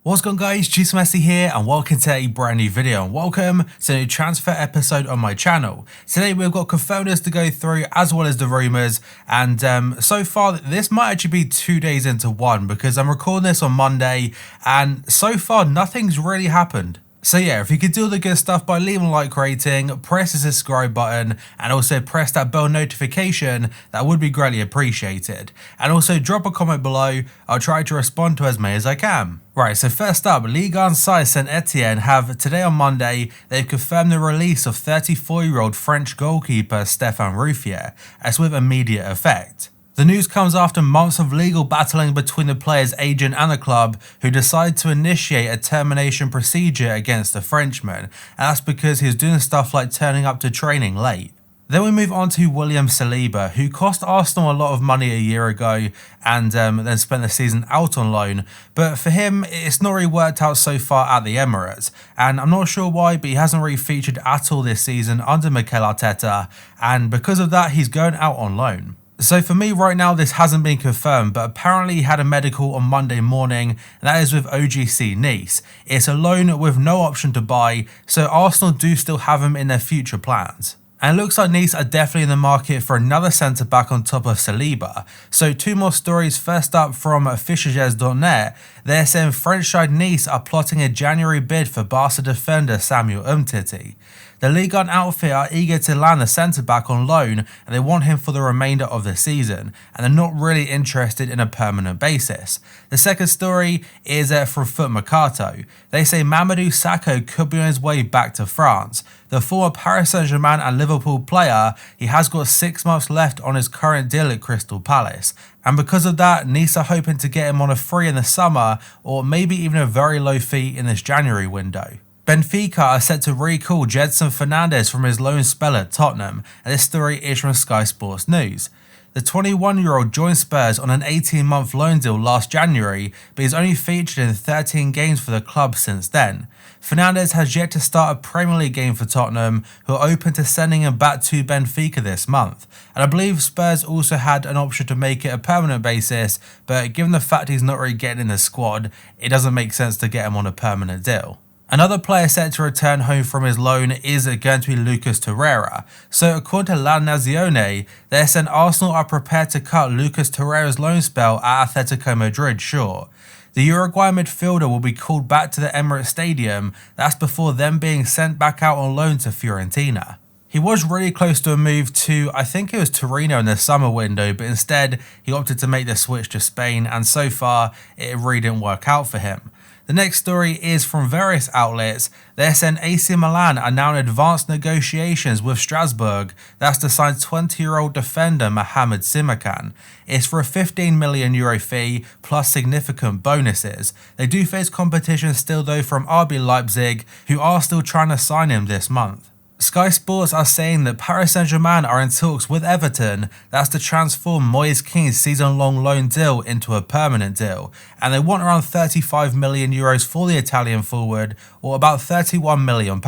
What's going on, guys, GSMSC here and welcome to a brand new video and welcome to a new transfer episode on my channel. Today we've got confirmers to go through as well as the rumours, and so far this might actually be 2 days into one because I'm recording this on Monday and so far nothing's really happened. So yeah, if you could do all the good stuff by leaving a like rating, press the subscribe button and also press that bell notification, that would be greatly appreciated. And also drop a comment below, I'll try to respond to as many as I can. Right, so first up, Ligue 1 side Saint Etienne have today on Monday, they've confirmed the release of 34-year-old French goalkeeper Stéphane Ruffier, as with immediate effect. The news comes after months of legal battling between the player's agent and the club, who decided to initiate a termination procedure against the Frenchman, and that's because he was doing stuff like turning up to training late. Then we move on to William Saliba, who cost Arsenal a lot of money a year ago and then spent the season out on loan, but for him it's not really worked out so far at the Emirates, and I'm not sure why, but he hasn't really featured at all this season under Mikel Arteta, and because of that he's going out on loan. So for me right now this hasn't been confirmed, but apparently he had a medical on Monday morning, and that is with OGC Nice. It's a loan with no option to buy, so Arsenal do still have him in their future plans. And it looks like Nice are definitely in the market for another centre back on top of Saliba. So two more stories, first up from Fischerges.net, they're saying French side Nice are plotting a January bid for Barca defender Samuel Umtiti. The Ligue 1 outfit are eager to land the centre back on loan and they want him for the remainder of the season, and they're not really interested in a permanent basis. The second story is from Foot Mercato. They say Mamadou Sakho could be on his way back to France. The former Paris Saint-Germain and Liverpool player, he has got 6 months left on his current deal at Crystal Palace. And because of that, Nice are hoping to get him on a free in the summer or maybe even a very low fee in this January window. Benfica are set to recall GEDSON Fernandes from his loan spell at Tottenham, and this story is from Sky Sports News. The 21-year-old joined Spurs on an 18-month loan deal last January, but he's only featured in 13 games for the club since then. Fernandes has yet to start a Premier League game for Tottenham, who are open to sending him back to Benfica this month. And I believe Spurs also had an option to make it a permanent basis, but given the fact he's not really getting in the squad, it doesn't make sense to get him on a permanent deal. Another player set to return home from his loan is going to be Lucas Torreira. So according to La Nazione, they're saying Arsenal are prepared to cut Lucas Torreira's loan spell at Atletico Madrid short. The Uruguayan midfielder will be called back to the Emirates Stadium, that's before them being sent back out on loan to Fiorentina. He was really close to a move to, I think it was Torino in the summer window, but instead he opted to make the switch to Spain, and so far it really didn't work out for him. The next story is from various outlets. They're saying AC Milan are now in advanced negotiations with Strasbourg. That's to sign 20-year-old defender Mohamed Simakan. It's for a €15 million fee plus significant bonuses. They do face competition still though from RB Leipzig, who are still trying to sign him this month. Sky Sports are saying that Paris Saint-Germain are in talks with Everton, that's to transform Moise Kean's season-long loan deal into a permanent deal, and they want around €35 million for the Italian forward, or about £31 million.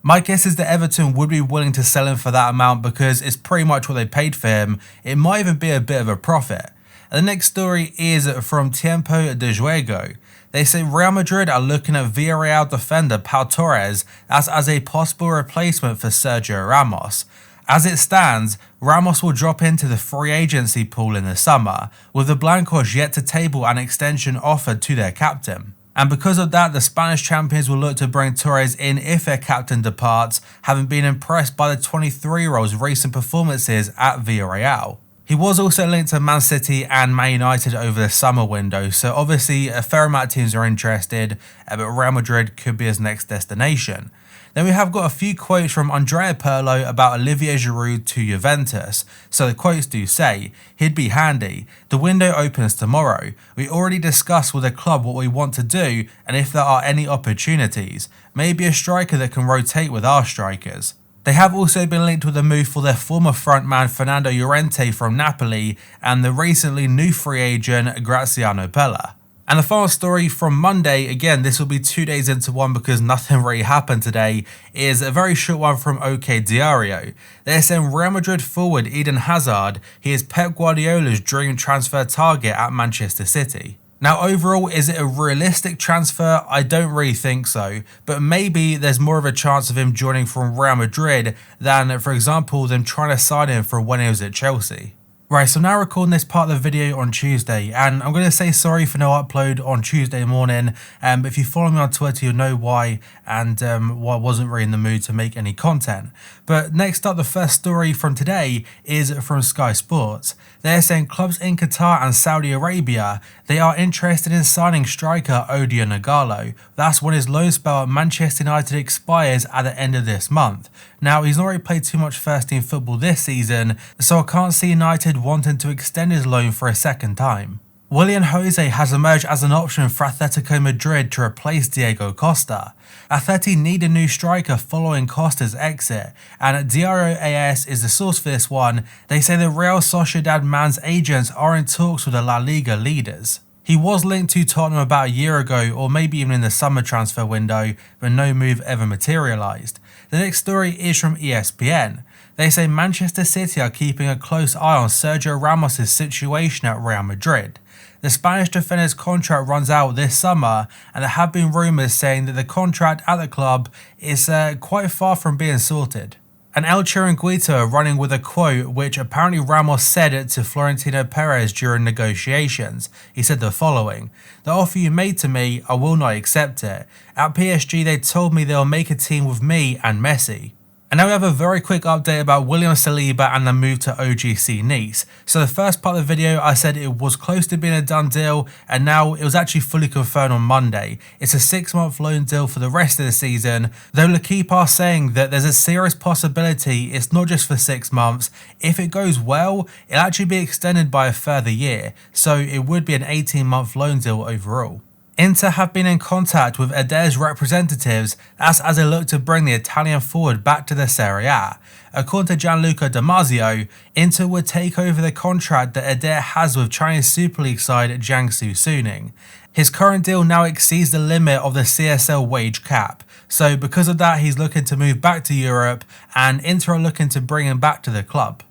My guess is that Everton would be willing to sell him for that amount because it's pretty much what they paid for him. It might even be a bit of a profit. And the next story is from Tiempo de Juego. They say Real Madrid are looking at Villarreal defender Pau Torres as a possible replacement for Sergio Ramos. As it stands, Ramos will drop into the free agency pool in the summer, with the Blancos yet to table an extension offered to their captain. And because of that, the Spanish champions will look to bring Torres in if their captain departs, having been impressed by the 23-year-old's recent performances at Villarreal. He was also linked to Man City and Man United over the summer window, so obviously a fair amount of teams are interested, but Real Madrid could be his next destination. Then we have got a few quotes from Andrea Pirlo about Olivier Giroud to Juventus. So the quotes do say, "He'd be handy. The window opens tomorrow. We already discussed with the club what we want to do and if there are any opportunities. Maybe a striker that can rotate with our strikers." They have also been linked with a move for their former frontman Fernando Llorente from Napoli and the recently new free agent Graziano Pella. And the final story from Monday, again this will be 2 days into one because nothing really happened today, is a very short one from OK Diario. They're saying Real Madrid forward Eden Hazard, he is Pep Guardiola's dream transfer target at Manchester City. Now overall, is it a realistic transfer? I don't really think so, but maybe there's more of a chance of him joining from Real Madrid than, for example, them trying to sign him for when he was at Chelsea. Right, so I'm now recording this part of the video on Tuesday, and I'm going to say sorry for no upload on Tuesday morning, but if you follow me on Twitter you'll know why, and why I wasn't really in the mood to make any content. But next up, the first story from today is from Sky Sports. They're saying clubs in Qatar and Saudi Arabia, they are interested in signing striker Odion Ighalo. That's when his loan spell at Manchester United expires at the end of this month. Now, he's not really played too much first team football this season, so I can't see United wanting to extend his loan for a second time. Willian Jose has emerged as an option for Atletico Madrid to replace Diego Costa. Atleti need a new striker following Costa's exit, and Diario AS is the source for this one. They say the Real Sociedad man's agents are in talks with the La Liga leaders. He was linked to Tottenham about a year ago, or maybe even in the summer transfer window, but no move ever materialised. The next story is from ESPN. They say Manchester City are keeping a close eye on Sergio Ramos' situation at Real Madrid. The Spanish defender's contract runs out this summer, and there have been rumours saying that the contract at the club is quite far from being sorted. And El Chiringuito running with a quote which apparently Ramos said to Florentino Perez during negotiations. He said the following: "The offer you made to me, I will not accept it. At PSG they told me they'll make a team with me and Messi." And now we have a very quick update about William Saliba and the move to OGC Nice. So the first part of the video I said it was close to being a done deal, and now it was actually fully confirmed on Monday. It's a 6-month loan deal for the rest of the season, though L'Equipe are saying that there's a serious possibility it's not just for 6 months. If it goes well, it'll actually be extended by a further year, so it would be an 18-month loan deal overall. Inter have been in contact with Eder's representatives, that's as they look to bring the Italian forward back to the Serie A. According to Gianluca Damasio, Inter would take over the contract that Eder has with Chinese Super League side Jiangsu Suning. His current deal now exceeds the limit of the CSL wage cap, so because of that he's looking to move back to Europe, and Inter are looking to bring him back to the club.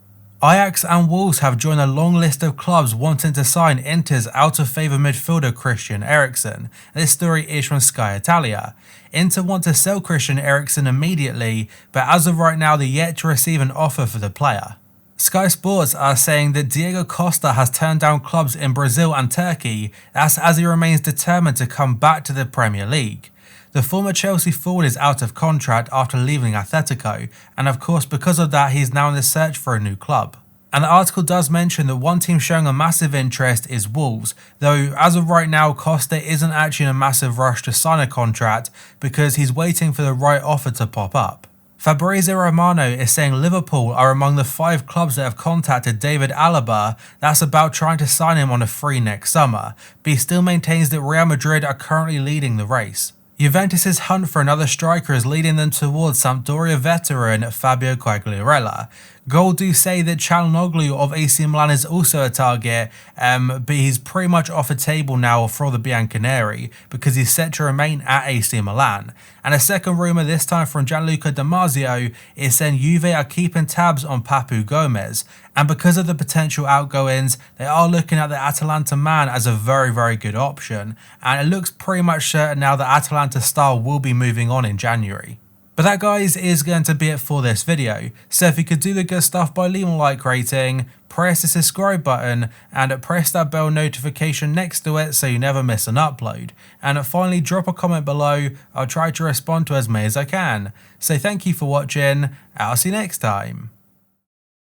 Ajax and Wolves have joined a long list of clubs wanting to sign Inter's out-of-favour midfielder Christian Eriksen. This story is from Sky Italia. Inter want to sell Christian Eriksen immediately, but as of right now they're yet to receive an offer for the player. Sky Sports are saying that Diego Costa has turned down clubs in Brazil and Turkey, that's as he remains determined to come back to the Premier League. The former Chelsea forward is out of contract after leaving Atletico, and of course because of that he's now in the search for a new club. And the article does mention that one team showing a massive interest is Wolves, though as of right now Costa isn't actually in a massive rush to sign a contract because he's waiting for the right offer to pop up. Fabrizio Romano is saying Liverpool are among the 5 clubs that have contacted David Alaba, that's about trying to sign him on a free next summer, but he still maintains that Real Madrid are currently leading the race. Juventus' hunt for another striker is leading them towards Sampdoria veteran Fabio Quagliarella. Goal do say that Calhanoglu of AC Milan is also a target, but he's pretty much off the table now for the Bianconeri because he's set to remain at AC Milan. And a second rumour, this time from Gianluca Damasio, is saying Juve are keeping tabs on Papu Gomez, and because of the potential outgoings, they are looking at the Atalanta man as a very good option, and it looks pretty much certain now that Atalanta star will be moving on in January. But that, guys, is going to be it for this video. So if you could do the good stuff by leaving a like rating, press the subscribe button, and press that bell notification next to it so you never miss an upload. And finally, drop a comment below. I'll try to respond to as many as I can. So thank you for watching, I'll see you next time.